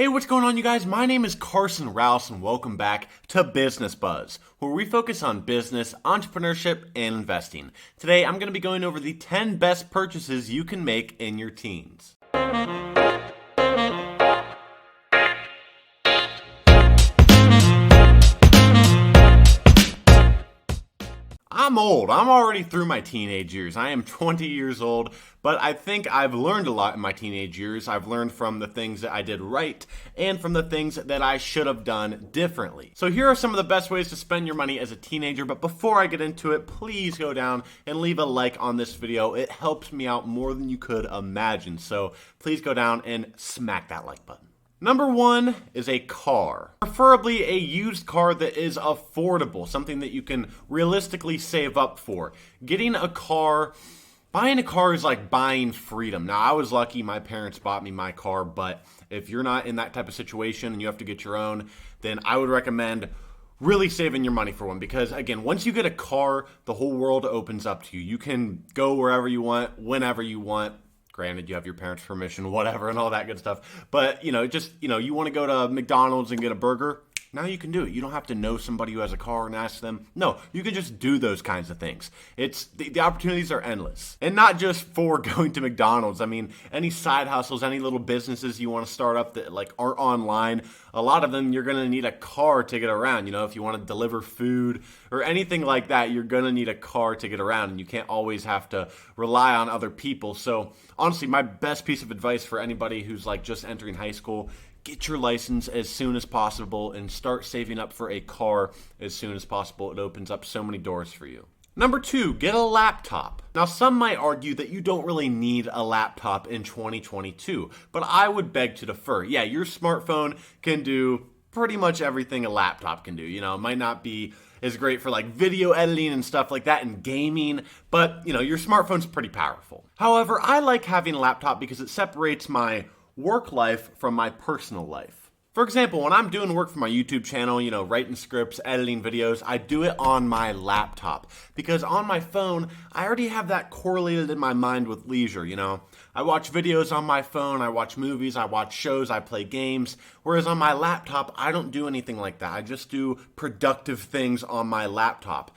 Hey, what's going on, you guys? My name is Carson Rouse, and welcome back to Business Buzz, where we focus on business, entrepreneurship, and investing. Today, I'm going to be going over the 10 best purchases you can make in your teens. I'm old. I'm already through my teenage years. I am 20 years old, but I think I've learned a lot in my teenage years. I've learned from the things that I did right and from the things that I should have done differently. So here are some of the best ways to spend your money as a teenager, but before I get into it, please go down and leave a like on this video. It helps me out more than you could imagine. So please go down and smack that like button. Number one is a car, preferably a used car that is affordable, something that you can realistically save up for. Buying a car is like buying freedom. Now, I was lucky, my parents bought me my car, but if you're not in that type of situation and you have to get your own, then I would recommend really saving your money for one, because again, once you get a car, the whole world opens up to you. You can go wherever you want, whenever you want. Granted, you have your parents' permission, whatever, and all that good stuff. But, you want to go to McDonald's and get a burger. Now you can do it. You don't have to know somebody who has a car and ask them. No, you can just do those kinds of things. It's the opportunities are endless. And not just for going to McDonald's. I mean, any side hustles, any little businesses you want to start up that aren't online, a lot of them you're going to need a car to get around. If you want to deliver food or anything like that, you're going to need a car to get around, and you can't always have to rely on other people. So honestly, my best piece of advice for anybody who's just entering high school: get your license as soon as possible and start saving up for a car as soon as possible. It opens up so many doors for you. Number two, get a laptop. Now, some might argue that you don't really need a laptop in 2022, but I would beg to differ. Yeah, your smartphone can do pretty much everything a laptop can do. It might not be as great for video editing and stuff like that and gaming, but your smartphone's pretty powerful. However, I like having a laptop because it separates my work life from my personal life. For example, when I'm doing work for my YouTube channel, writing scripts, editing videos, I do it on my laptop, because on my phone, I already have that correlated in my mind with leisure. I watch videos on my phone, I watch movies, I watch shows, I play games, whereas on my laptop, I don't do anything like that. I just do productive things on my laptop.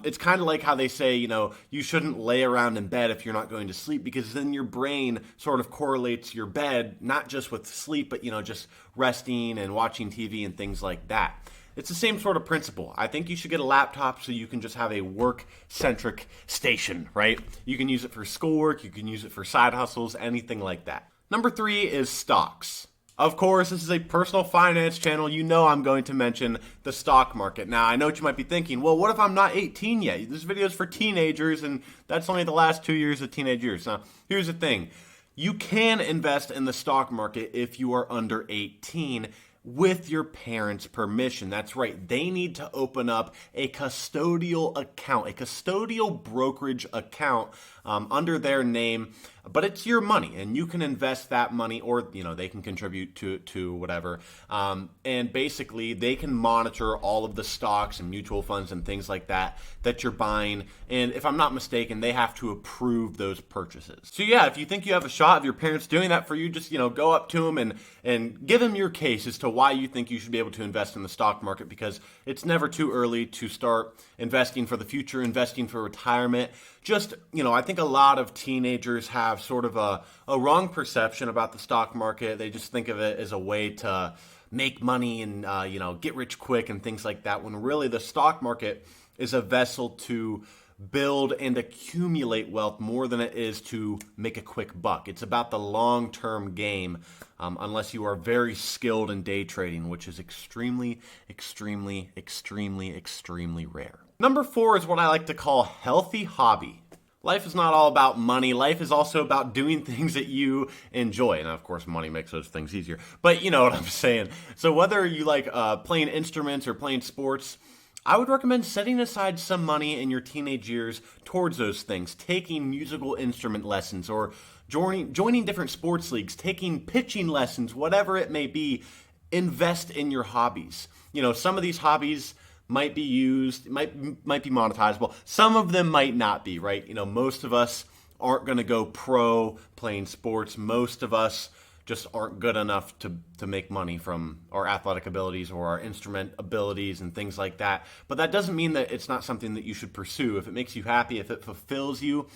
It's kind of like how they say, you shouldn't lay around in bed if you're not going to sleep, because then your brain sort of correlates your bed, not just with sleep, but, just resting and watching TV and things like that. It's the same sort of principle. I think you should get a laptop so you can just have a work-centric station, right? You can use it for schoolwork, you can use it for side hustles, anything like that. Number three is stocks. Of course, this is a personal finance channel. I'm going to mention the stock market. Now, I know what you might be thinking. Well, what if I'm not 18 yet? This video is for teenagers, and that's only the last 2 years of teenage years. Now, here's the thing. You can invest in the stock market if you are under 18 with your parents' permission. That's right. They need to open up a custodial account, a custodial brokerage account under their name, but it's your money, and you can invest that money, or they can contribute to whatever. And basically, they can monitor all of the stocks and mutual funds and things like that you're buying. And if I'm not mistaken, they have to approve those purchases. So yeah, if you think you have a shot of your parents doing that for you, just go up to them and give them your case as to why you think you should be able to invest in the stock market, because it's never too early to start investing for the future, investing for retirement. Just, I think a lot of teenagers have sort of a wrong perception about the stock market. They just think of it as a way to make money and, get rich quick and things like that, when really the stock market is a vessel to build and accumulate wealth more than it is to make a quick buck. It's about the long-term game, unless you are very skilled in day trading, which is extremely, extremely, extremely, extremely rare. Number four is what I like to call healthy hobby. Life is not all about money. Life is also about doing things that you enjoy. And of course, money makes those things easier. But you know what I'm saying. So whether you like playing instruments or playing sports, I would recommend setting aside some money in your teenage years towards those things, taking musical instrument lessons or joining different sports leagues, taking pitching lessons, whatever it may be. Invest in your hobbies. Some of these hobbies might be used, might be monetizable. Some of them might not be, right? Most of us aren't going to go pro playing sports. Most of us just aren't good enough to make money from our athletic abilities or our instrument abilities and things like that. But that doesn't mean that it's not something that you should pursue. If it makes you happy, if it fulfills you,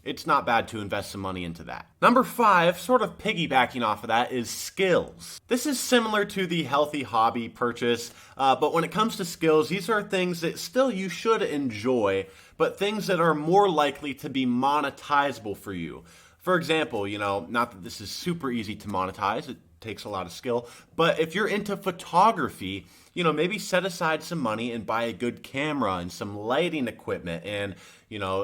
it's not bad to invest some money into that. Number 5, sort of piggybacking off of that, is skills. This is similar to the healthy hobby purchase, but when it comes to skills, these are things that still you should enjoy, but things that are more likely to be monetizable for you. For example, not that this is super easy to monetize, it takes a lot of skill, but if you're into photography, maybe set aside some money and buy a good camera and some lighting equipment and,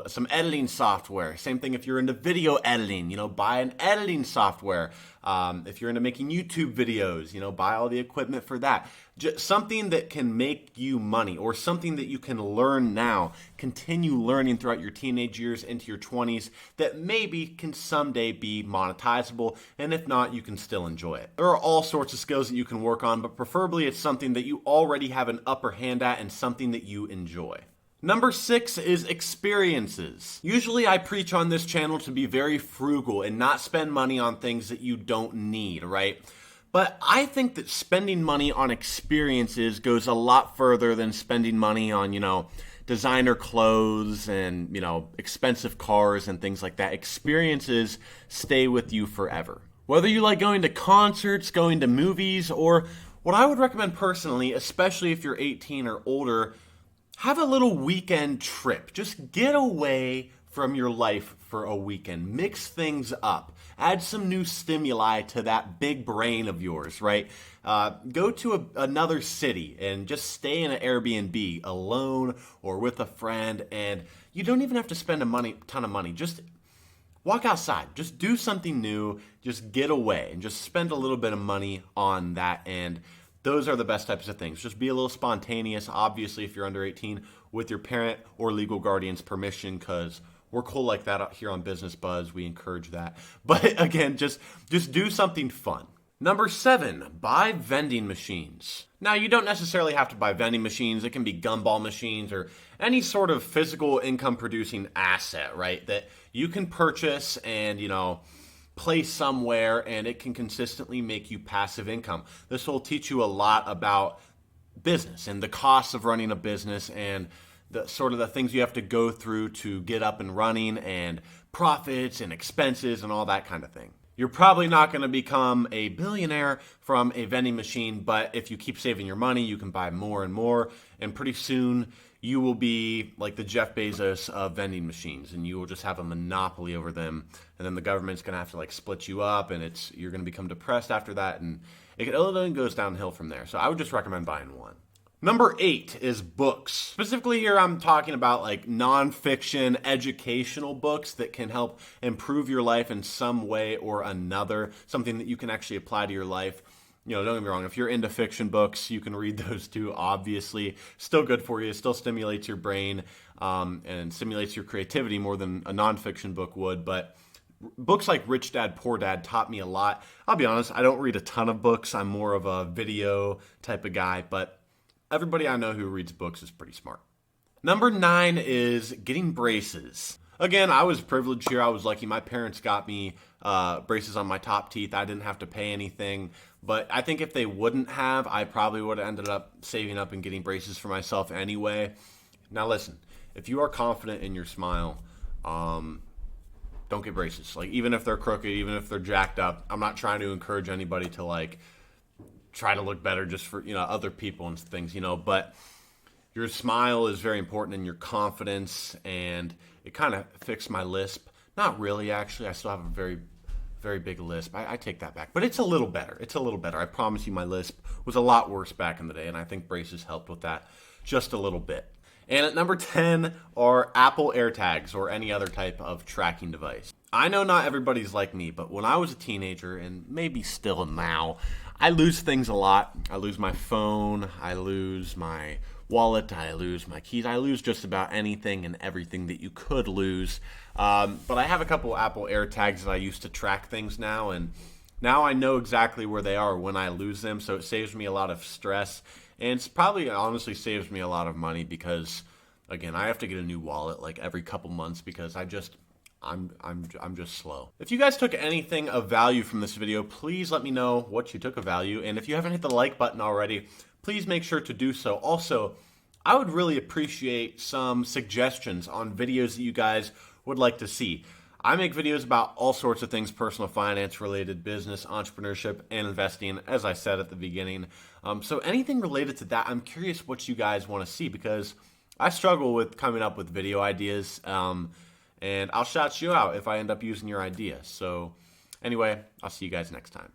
some editing software. Same thing if you're into video editing, buy an editing software. If you're into making YouTube videos, buy all the equipment for that. Just something that can make you money, or something that you can learn now, continue learning throughout your teenage years into your 20s, that maybe can someday be monetizable, and if not, you can still enjoy it. There are all sorts of skills that you can work on, but preferably it's something that you already have an upper hand at and something that you enjoy. Number 6 is experiences. Usually I preach on this channel to be very frugal and not spend money on things that you don't need, right? But I think that spending money on experiences goes a lot further than spending money on, designer clothes and, expensive cars and things like that. Experiences stay with you forever. Whether you like going to concerts, going to movies, or what I would recommend personally, especially if you're 18 or older, have a little weekend trip. Just get away from your life for a weekend. Mix things up. Add some new stimuli to that big brain of yours, right? Go to another city and just stay in an Airbnb alone or with a friend, and you don't even have to spend a ton of money. Just walk outside. Just do something new. Just get away and just spend a little bit of money on that. And those are the best types of things. Just be a little spontaneous, obviously, if you're under 18, with your parent or legal guardian's permission, because we're cool like that out here on Business Buzz. We encourage that. But again, just do something fun. Number 7, buy vending machines. Now, you don't necessarily have to buy vending machines. It can be gumball machines or any sort of physical income-producing asset, right, that you can purchase and, place somewhere, and it can consistently make you passive income. This will teach you a lot about business and the costs of running a business and the sort of the things you have to go through to get up and running, and profits and expenses and all that kind of thing. You're probably not going to become a billionaire from a vending machine, but if you keep saving your money, you can buy more and more, and pretty soon you will be like the Jeff Bezos of vending machines, and you will just have a monopoly over them, and then the government's going to have to split you up, and you're going to become depressed after that, and it only goes downhill from there. So I would just recommend buying one. Number 8 is books. Specifically here, I'm talking about nonfiction educational books that can help improve your life in some way or another, something that you can actually apply to your life. Don't get me wrong, if you're into fiction books, you can read those too, obviously. Still good for you, it still stimulates your brain and stimulates your creativity more than a nonfiction book would, but books like Rich Dad, Poor Dad taught me a lot. I'll be honest, I don't read a ton of books. I'm more of a video type of guy, but everybody I know who reads books is pretty smart. Number 9 is getting braces. Again, I was privileged here. I was lucky. My parents got me braces on my top teeth. I didn't have to pay anything. But I think if they wouldn't have, I probably would have ended up saving up and getting braces for myself anyway. Now listen, if you are confident in your smile, don't get braces. Even if they're crooked, even if they're jacked up, I'm not trying to encourage anybody to try to look better just for other people and things, but your smile is very important, and your confidence, and it kind of fixed my lisp. Not really, actually. I still have a very, very big lisp. I take that back, but it's a little better. I promise you, my lisp was a lot worse back in the day, and I think braces helped with that just a little bit. And at number 10 are Apple Airtags or any other type of tracking device. I know not everybody's like me, but when I was a teenager, and maybe still now, I lose things a lot. I lose my phone, I lose my wallet, I lose my keys, I lose just about anything and everything that you could lose. But I have a couple Apple AirTags that I used to track things now, and now I know exactly where they are when I lose them, so it saves me a lot of stress, and it's probably honestly saves me a lot of money because, again, I have to get a new wallet every couple months because I'm just slow. If you guys took anything of value from this video, please let me know what you took of value. And if you haven't hit the like button already, please make sure to do so. Also, I would really appreciate some suggestions on videos that you guys would like to see. I make videos about all sorts of things, personal finance related, business, entrepreneurship, and investing, as I said at the beginning. So anything related to that, I'm curious what you guys want to see, because I struggle with coming up with video ideas, and I'll shout you out if I end up using your idea. So anyway, I'll see you guys next time.